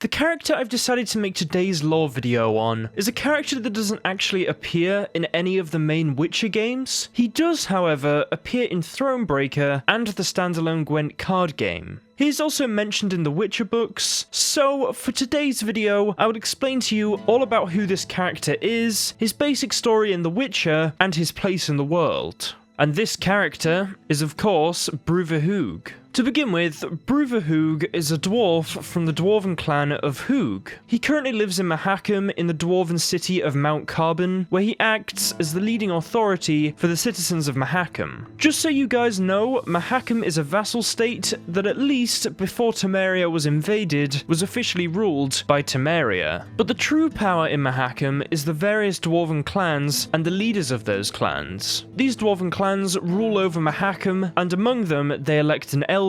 The character I've decided to make today's lore video on is a character that doesn't actually appear in any of the main Witcher games. He does, however, appear in Thronebreaker and the standalone Gwent card game. He is also mentioned in the Witcher books, so for today's video, I will explain to you all about who this character is, his basic story in The Witcher, and his place in the world. And this character is, of course, Brouver Hoog. To begin with, Brouver Hoog is a dwarf from the dwarven clan of Hoog. He currently lives in Mahakam in the dwarven city of Mount Carbon, where he acts as the leading authority for the citizens of Mahakam. Just so you guys know, Mahakam is a vassal state that at least before Temeria was invaded, was officially ruled by Temeria. But the true power in Mahakam is the various dwarven clans and the leaders of those clans. These dwarven clans rule over Mahakam, and among them they elect an elder,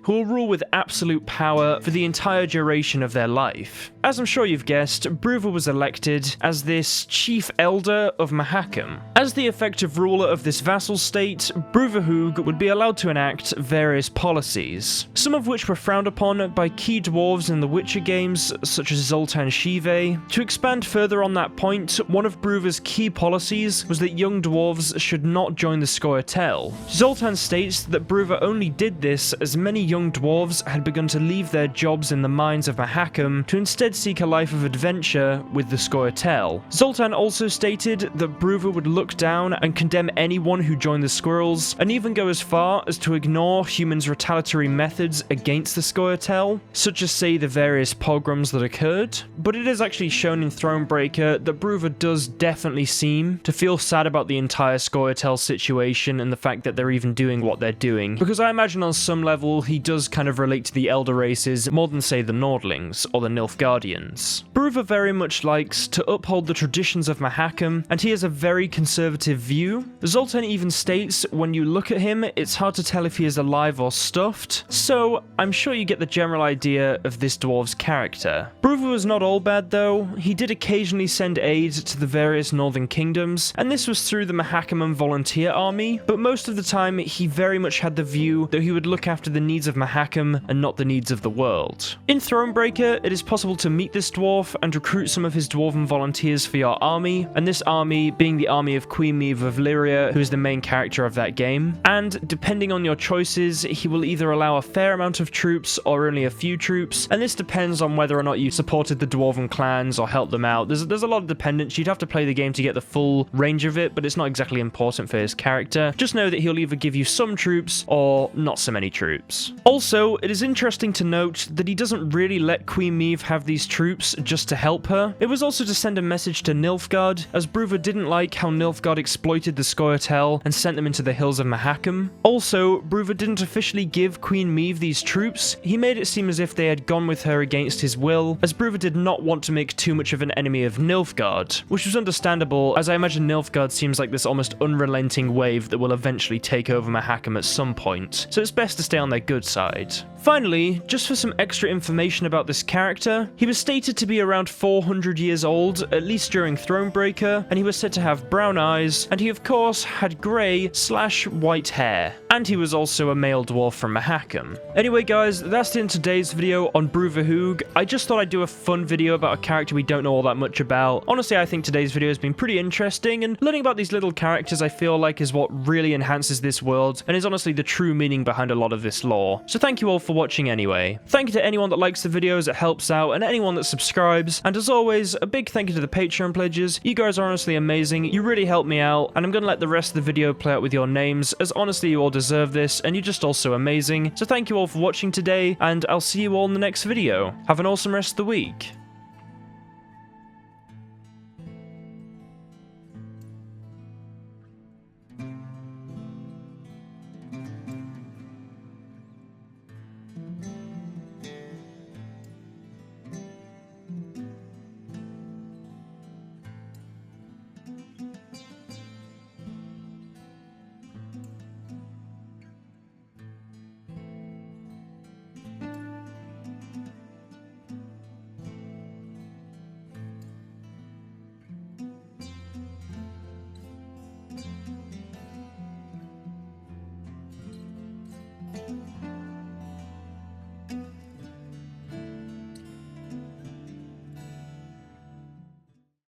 who will rule with absolute power for the entire duration of their life. As I'm sure you've guessed, Brouver was elected as this chief elder of Mahakam. As the effective ruler of this vassal state, Brouver Hoog would be allowed to enact various policies, some of which were frowned upon by key dwarves in the Witcher games, such as Zoltan Chivay. To expand further on that point, one of Brouver's key policies was that young dwarves should not join the Scoia'tael. Zoltan states that Brouver only did this as many young dwarves had begun to leave their jobs in the mines of Mahakam to instead seek a life of adventure with the Scoia'tael. Zoltan also stated that Brouver would look down and condemn anyone who joined the Squirrels, and even go as far as to ignore humans' retaliatory methods against the Scoia'tael, such as say the various pogroms that occurred. But it is actually shown in Thronebreaker that Brouver does definitely seem to feel sad about the entire Scoia'tael situation and the fact that they're even doing what they're doing, because I imagine on some level he does kind of relate to the elder races more than say the Nordlings or the Nilfgaardians. Brouver very much likes to uphold the traditions of Mahakam, and he has a very conservative view. Zoltan even states when you look at him it's hard to tell if he is alive or stuffed, so I'm sure you get the general idea of this dwarf's character. Brouver was not all bad though. He did occasionally send aid to the various northern kingdoms, and this was through the Mahakaman volunteer army, but most of the time he very much had the view that he would look after the needs of Mahakam and not the needs of the world. In Thronebreaker, it is possible to meet this dwarf and recruit some of his dwarven volunteers for your army, and this army being the army of Queen Maeve of Lyria, who is the main character of that game. And depending on your choices, he will either allow a fair amount of troops or only a few troops, and this depends on whether or not you supported the dwarven clans or helped them out. There's a lot of dependence. You'd have to play the game to get the full range of it, but it's not exactly important for his character. Just know that he'll either give you some troops or not so many troops. Also, it is interesting to note that he doesn't really let Queen Maeve have these troops just to help her. It was also to send a message to Nilfgaard, as Brouver didn't like how Nilfgaard exploited the Scoia'tael and sent them into the hills of Mahakam. Also, Brouver didn't officially give Queen Maeve these troops. He made it seem as if they had gone with her against his will, as Brouver did not want to make too much of an enemy of Nilfgaard, which was understandable, as I imagine Nilfgaard seems like this almost unrelenting wave that will eventually take over Mahakam at some point, so it's best to stay on their good side. Finally, just for some extra information about this character, he was stated to be around 400 years old, at least during Thronebreaker, and he was said to have brown eyes, and he of course had grey/white hair. And he was also a male dwarf from Mahakam. Anyway guys, that's it in today's video on Brouver Hoog. I just thought I'd do a fun video about a character we don't know all that much about. Honestly, I think today's video has been pretty interesting, and learning about these little characters I feel like is what really enhances this world, and is honestly the true meaning behind a lot of this lore. So thank you all for watching anyway. Thank you to anyone that likes the videos, it helps out, and anyone that subscribes. And as always, a big thank you to the Patreon pledges. You guys are honestly amazing, you really help me out, and I'm gonna let the rest of the video play out with your names, as honestly you all deserve this, and you're just also amazing. So thank you all for watching today, and I'll see you all in the next video. Have an awesome rest of the week.